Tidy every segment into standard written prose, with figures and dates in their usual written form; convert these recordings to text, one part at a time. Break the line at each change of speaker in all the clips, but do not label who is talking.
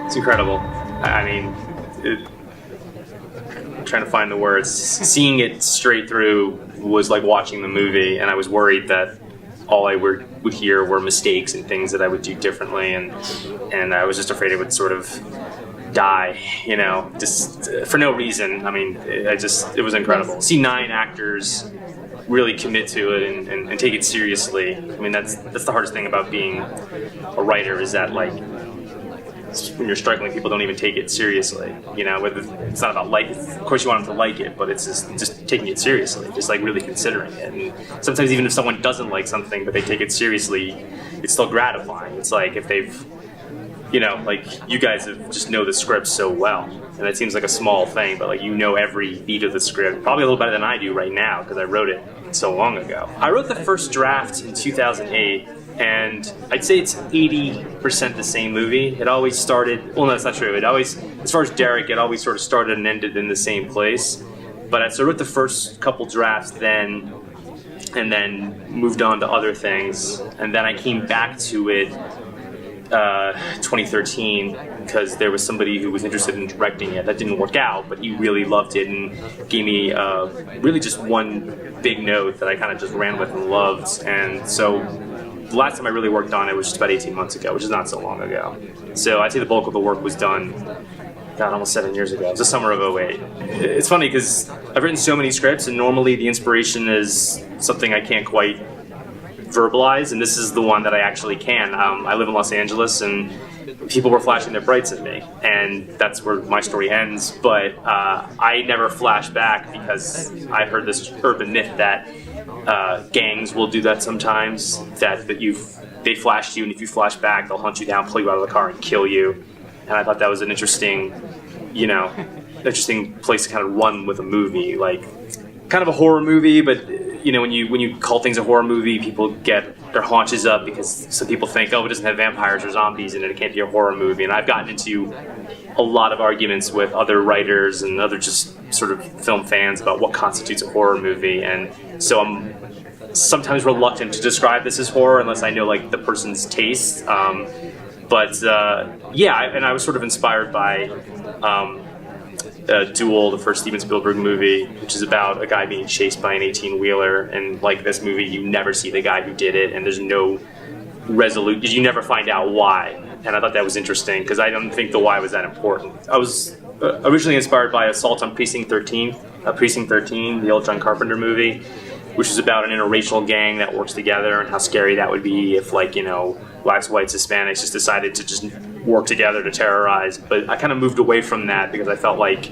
It's incredible. I mean, trying to find the words. Seeing it straight through was like watching the movie, and I was worried that all I would hear were mistakes and things that I would do differently, and I was just afraid it would sort of die, just for no reason. I mean, it was incredible. See 9 actors really commit to it and take it seriously. I mean, that's the hardest thing about being a writer, is that like when you're struggling, people don't even take it seriously. It's not about of course you want them to like it, but it's just taking it seriously, just like really considering it. And sometimes even if someone doesn't like something but they take it seriously, it's still gratifying. It's like if they've like you guys just know the script so well, and it seems like a small thing, but like every beat of the script probably a little better than I do right now because I wrote it so long ago. I wrote the first draft in 2008, and I'd say it's 80% the same movie. It always started, well, no, that's not true. It always, as far as Derek, it always sort of started and ended in the same place. But I wrote the first couple drafts then, and then moved on to other things, and then I came back to it 2013 because there was somebody who was interested in directing it. That didn't work out, but he really loved it and gave me really just one big note that I kind of just ran with and loved. And so the last time I really worked on it was just about 18 months ago, which is not so long ago. So I'd say the bulk of the work was done, almost 7 years ago. It was the summer of '08. It's funny because I've written so many scripts, and normally the inspiration is something I can't quite verbalize, and this is the one that I actually can. I live in Los Angeles, and people were flashing their brights at me, and that's where my story ends. But I never flash back because I heard this urban myth that gangs will do that sometimes, that they flash you, and if you flash back, they'll hunt you down, pull you out of the car, and kill you. And I thought that was an interesting place to kind of run with a movie, like kind of a horror movie, but when you call things a horror movie, people get their haunches up because some people think, oh, it doesn't have vampires or zombies in it, it can't be a horror movie. And I've gotten into a lot of arguments with other writers and other just sort of film fans about what constitutes a horror movie, and so I'm sometimes reluctant to describe this as horror unless I know like the person's taste. But I was sort of inspired by Duel, the first Steven Spielberg movie, which is about a guy being chased by an 18-wheeler, and like this movie, you never see the guy who did it, and there's no resolution. You never find out why, and I thought that was interesting because I don't think the why was that important. I was originally inspired by Assault on Precinct 13, the old John Carpenter movie, which is about an interracial gang that works together and how scary that would be if, blacks, whites, Hispanics just decided to just work together to terrorize. But I kind of moved away from that because I felt like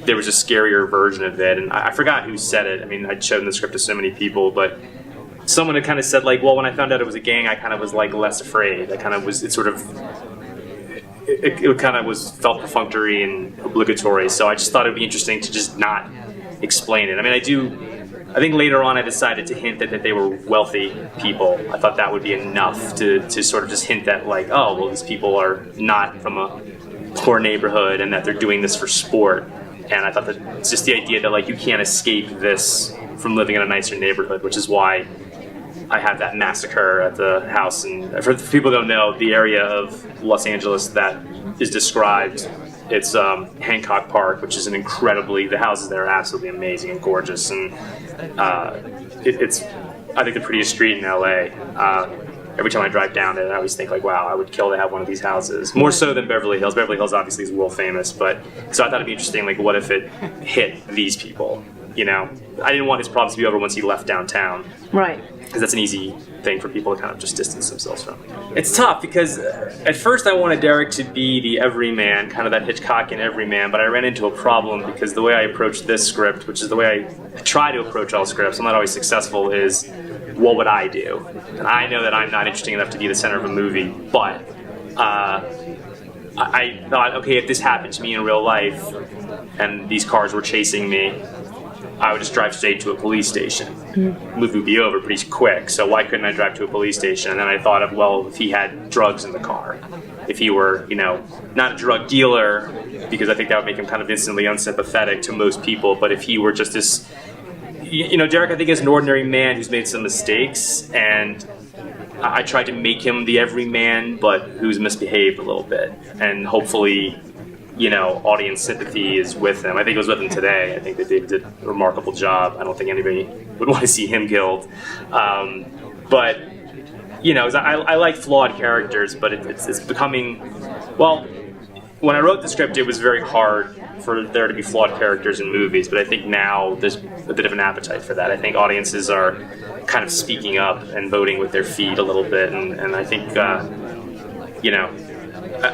there was a scarier version of it. And I forgot who said it. I mean, I'd shown the script to so many people, but someone had kind of said, well, when I found out it was a gang, I kind of was, less afraid. I kind of was, it kind of was felt perfunctory and obligatory. So I just thought it would be interesting to just not explain it. I mean, I think later on I decided to hint that they were wealthy people. I thought that would be enough to sort of just hint that, these people are not from a poor neighborhood and that they're doing this for sport. And I thought that it's just the idea that, you can't escape this from living in a nicer neighborhood, which is why I have that massacre at the house. And for people who don't know, the area of Los Angeles that is described, it's Hancock Park, which is the houses there are absolutely amazing and gorgeous, and it's I think the prettiest street in LA. Every time I drive down it, I always think wow, I would kill to have one of these houses. More so than Beverly Hills. Beverly Hills obviously is world famous, but so I thought it'd be interesting, what if it hit these people? I didn't want his problems to be over once he left downtown.
Right.
Because that's an easy thing for people to kind of just distance themselves from. It's tough because at first I wanted Derek to be the everyman, kind of that Hitchcockian everyman, but I ran into a problem because the way I approached this script, which is the way I try to approach all scripts, I'm not always successful, is what would I do? And I know that I'm not interesting enough to be the center of a movie, but I thought, okay, if this happened to me in real life and these cars were chasing me, I would just drive straight to a police station. The movie would be over pretty quick, so why couldn't I drive to a police station? And then I thought of, if he had drugs in the car, if he were, not a drug dealer, because I think that would make him kind of instantly unsympathetic to most people, but if he were just this, Derek, I think, is an ordinary man who's made some mistakes, and I tried to make him the everyman, but who's misbehaved a little bit, and hopefully, audience sympathy is with him. I think it was with him today. I think that David did a remarkable job. I don't think anybody would want to see him killed, but I like flawed characters, but it's becoming, well, when I wrote the script, it was very hard for there to be flawed characters in movies, but I think now there's a bit of an appetite for that. I think audiences are kind of speaking up and voting with their feet a little bit, and I think, I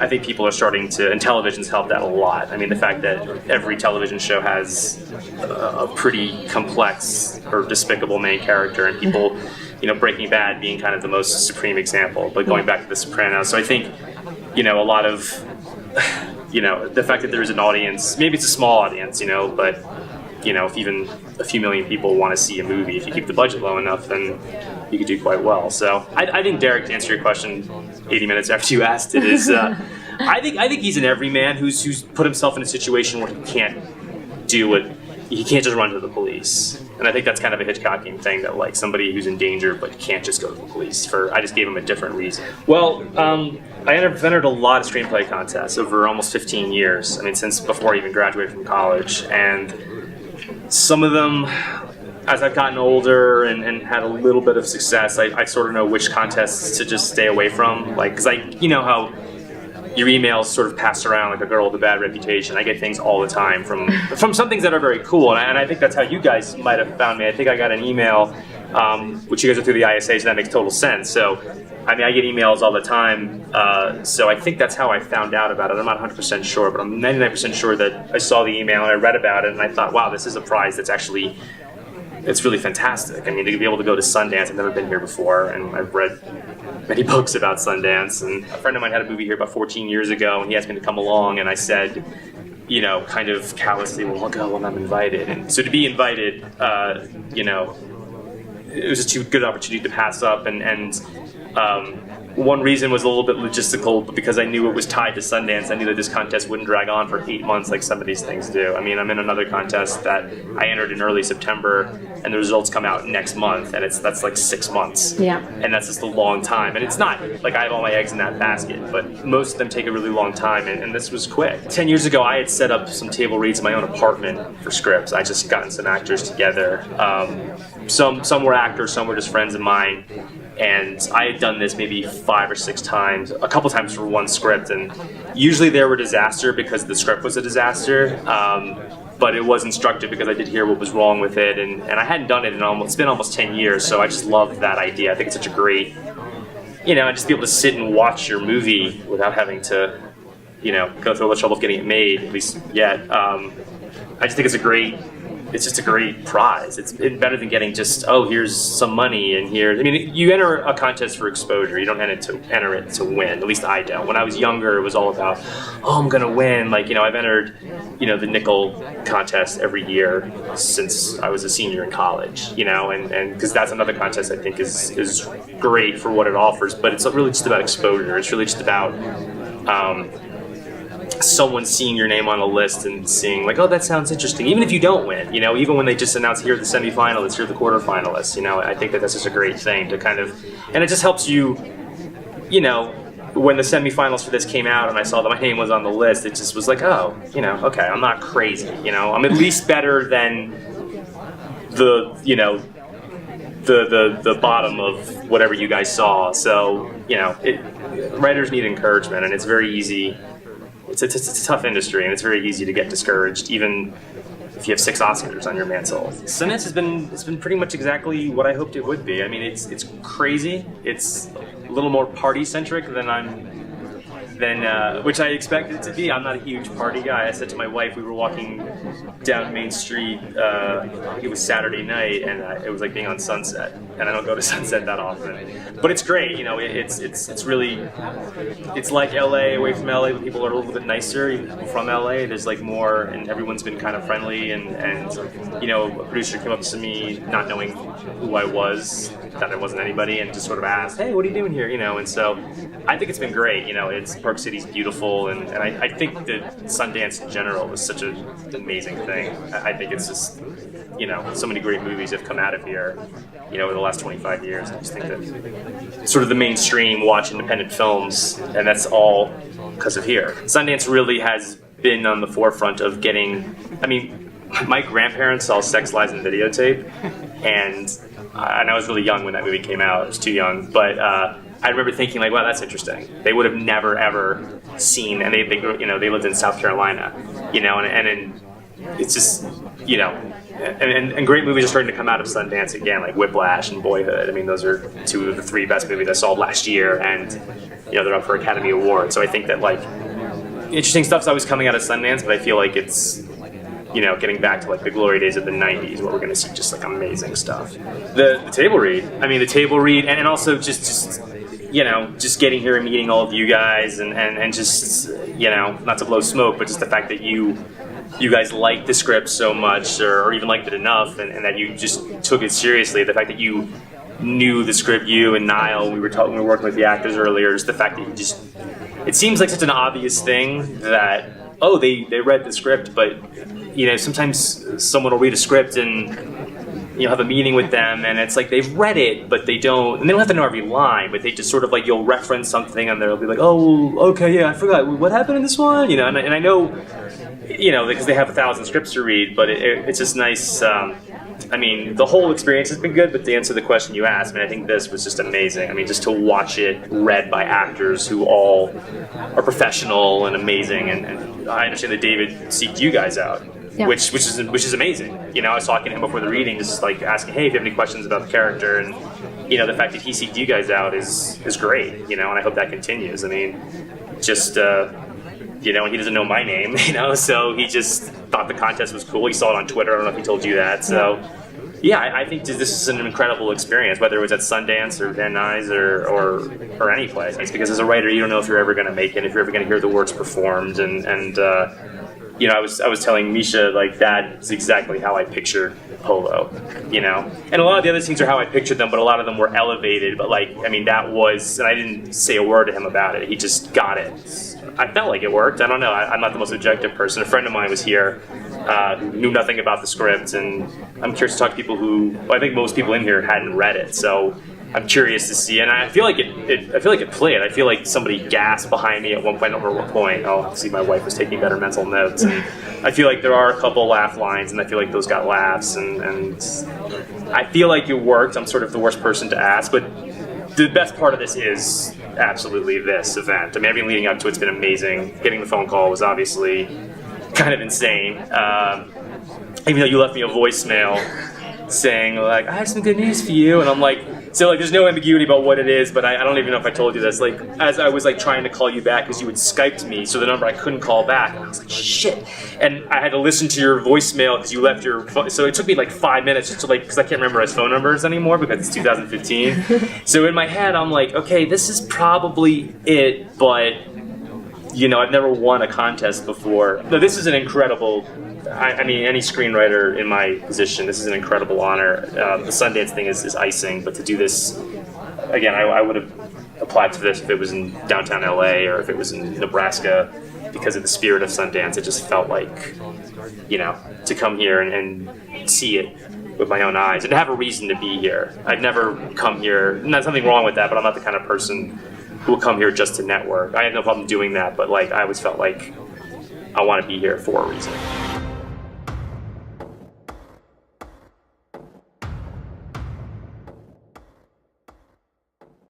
think people are starting to, and television's helped that a lot. I mean, the fact that every television show has a pretty complex or despicable main character, and people, Breaking Bad being kind of the most supreme example, but going back to The Sopranos. So I think, a lot of, the fact that there's an audience, maybe it's a small audience, but, if even a few million people want to see a movie, if you keep the budget low enough, then you could do quite well. So I think, Derek, to answer your question 80 minutes after you asked it, is I think he's an everyman who's put himself in a situation where he can't just run to the police. And I think that's kind of a Hitchcockian thing, that like somebody who's in danger but can't just go to the police. I just gave him a different reason. Well, I've entered a lot of screenplay contests over almost 15 years. I mean, since before I even graduated from college. And some of them, as I've gotten older and had a little bit of success, I sort of know which contests to just stay away from. Like, because how your emails sort of pass around like a girl with a bad reputation. I get things all the time from some things that are very cool, and I think that's how you guys might have found me. I think I got an email, which you guys are through the ISA, so that makes total sense. So, I mean, I get emails all the time, so I think that's how I found out about it. I'm not 100% sure, but I'm 99% sure that I saw the email and I read about it, and I thought, wow, this is a prize that's actually, it's really fantastic. I mean, to be able to go to Sundance, I've never been here before, and I've read many books about Sundance, and a friend of mine had a movie here about 14 years ago, and he asked me to come along, and I said, kind of callously, well, I'll go when I'm invited. And so to be invited, it was just a good opportunity to pass up, and one reason was a little bit logistical, but because I knew it was tied to Sundance, I knew that this contest wouldn't drag on for 8 months like some of these things do. I mean, I'm in another contest that I entered in early September, and the results come out next month, and that's like 6 months.
Yeah.
And that's just a long time. And it's not like I have all my eggs in that basket, but most of them take a really long time, and this was quick. 10 years ago, I had set up some table reads in my own apartment for scripts. I just gotten some actors together. Some were actors, some were just friends of mine. And I had done this maybe 5 or 6 times, a couple times for one script, and usually they were a disaster because the script was a disaster, but it was instructive because I did hear what was wrong with it, and I hadn't done it in it's been almost 10 years, so I just loved that idea. I think it's such a great, and just be able to sit and watch your movie without having to, go through all the trouble of getting it made, at least yet. I just think it's just a great prize. It's better than getting just, here's some money and here. I mean, you enter a contest for exposure. You don't enter it to win. At least I don't. When I was younger, it was all about, I'm going to win. Like, I've entered, the nickel contest every year since I was a senior in college, and because that's another contest I think is great for what it offers, but it's really just about exposure. It's really just about, someone seeing your name on a list and seeing like, that sounds interesting, even if you don't win, even when they just announce here are the semifinalists, here are the quarterfinalists, I think that's just a great thing to kind of, and it just helps you, when the semifinals for this came out and I saw that my name was on the list, it just was like, okay, I'm not crazy, I'm at least better than the bottom of whatever you guys saw. So, writers need encouragement, and it's very easy. It's a tough industry, and it's very easy to get discouraged, even if you have 6 Oscars on your mantle. Sundance has been pretty much exactly what I hoped it would be. I mean, it's crazy. It's a little more party centric than which I expected it to be. I'm not a huge party guy. I said to my wife, we were walking down Main Street, I think it was Saturday night, and it was like being on Sunset, and I don't go to Sunset that often. But it's great, it's really, it's like LA away from LA, but people are a little bit nicer. Even people from LA, there's like more, and everyone's been kind of friendly, and a producer came up to me not knowing who I was, thought I wasn't anybody, and just sort of asked, hey, what are you doing here? And so I think it's been great. It's Park City's beautiful, and I think that Sundance in general is such an amazing thing. I think it's just, so many great movies have come out of here, over the last 25 years. I just think that sort of the mainstream watch independent films, and that's all because of here. Sundance really has been on the forefront of getting, my grandparents saw Sex, Lies, and Videotape, and I was really young when that movie came out. I was too young, but I remember thinking, like, wow, that's interesting. They would have never, ever seen, and they lived in South Carolina, and it's just, and great movies are starting to come out of Sundance again, like Whiplash and Boyhood. Those are two of the three best movies I saw last year, and, they're up for Academy Awards. So I think that, like, interesting stuff's always coming out of Sundance, but I feel like it's, getting back to like the glory days of the 90s where we're going to see just like amazing stuff. The table read. The table read, and also just getting here and meeting all of you guys, and just, not to blow smoke, but just the fact that you guys liked the script so much, or even liked it enough, and that you just took it seriously. The fact that you knew the script, you and Niall, we were working with the actors earlier, is the fact that it seems like such an obvious thing that, oh, they read the script, but sometimes someone will read a script and have a meeting with them, and it's like they've read it, but they don't have to know every line, but they just sort of like, you'll reference something and they'll be like, oh, okay, yeah, I forgot what happened in this one, and I know, because they have 1,000 scripts to read, but it's just nice. The whole experience has been good, but to answer the question you asked, I think this was just amazing. just to watch it read by actors who all are professional and amazing, and I understand that David seeked you guys out. Yeah. Which is amazing. I was talking to him before the reading, just like asking, hey, if you have any questions about the character, and the fact that he seeked you guys out is great. And I hope that continues. And he doesn't know my name, so he just thought the contest was cool. He saw it on Twitter. I don't know if he told you that. So yeah, I think this is an incredible experience, whether it was at Sundance or Van Nuys or any place. It's because as a writer, you don't know if you're ever going to make it, if you're ever going to hear the works performed, and I was telling Misha, like, that's exactly how I pictured Polo, and a lot of the other scenes are how I pictured them, but a lot of them were elevated, but that was, and I didn't say a word to him about it, he just got it. I felt like it worked. I don't know, I'm not the most objective person. A friend of mine was here who knew nothing about the script, and I'm curious to talk to people who, I think most people in here hadn't read it, so I'm curious to see, and I feel like it played. I feel like somebody gasped behind me at one point. I don't remember what point. Oh, see, my wife was taking better mental notes, and I feel like there are a couple laugh lines, and I feel like those got laughs, and I feel like it worked. I'm sort of the worst person to ask, but the best part of this is absolutely this event. Everything leading up to it's been amazing. Getting the phone call was obviously kind of insane. Even though you left me a voicemail saying, like, I have some good news for you, and I'm like, so like there's no ambiguity about what it is, but I don't even know if I told you this. Like, as I was like trying to call you back, because you had Skyped me, so the number I couldn't call back, and I was like, shit. And I had to listen to your voicemail because you left your phone. So it took me like 5 minutes just to like, because I can't memorize phone numbers anymore because it's 2015. So in my head, I'm like, okay, this is probably it, but I've never won a contest before. No, this is an incredible. Any screenwriter in my position, this is an incredible honor. The Sundance thing is icing, but to do this, again, I would have applied for this if it was in downtown LA or if it was in Nebraska, because of the spirit of Sundance. It just felt like, to come here and see it with my own eyes and have a reason to be here. I've never come here, there's nothing wrong with that, but I'm not the kind of person who will come here just to network. I have no problem doing that, but like I always felt like I want to be here for a reason.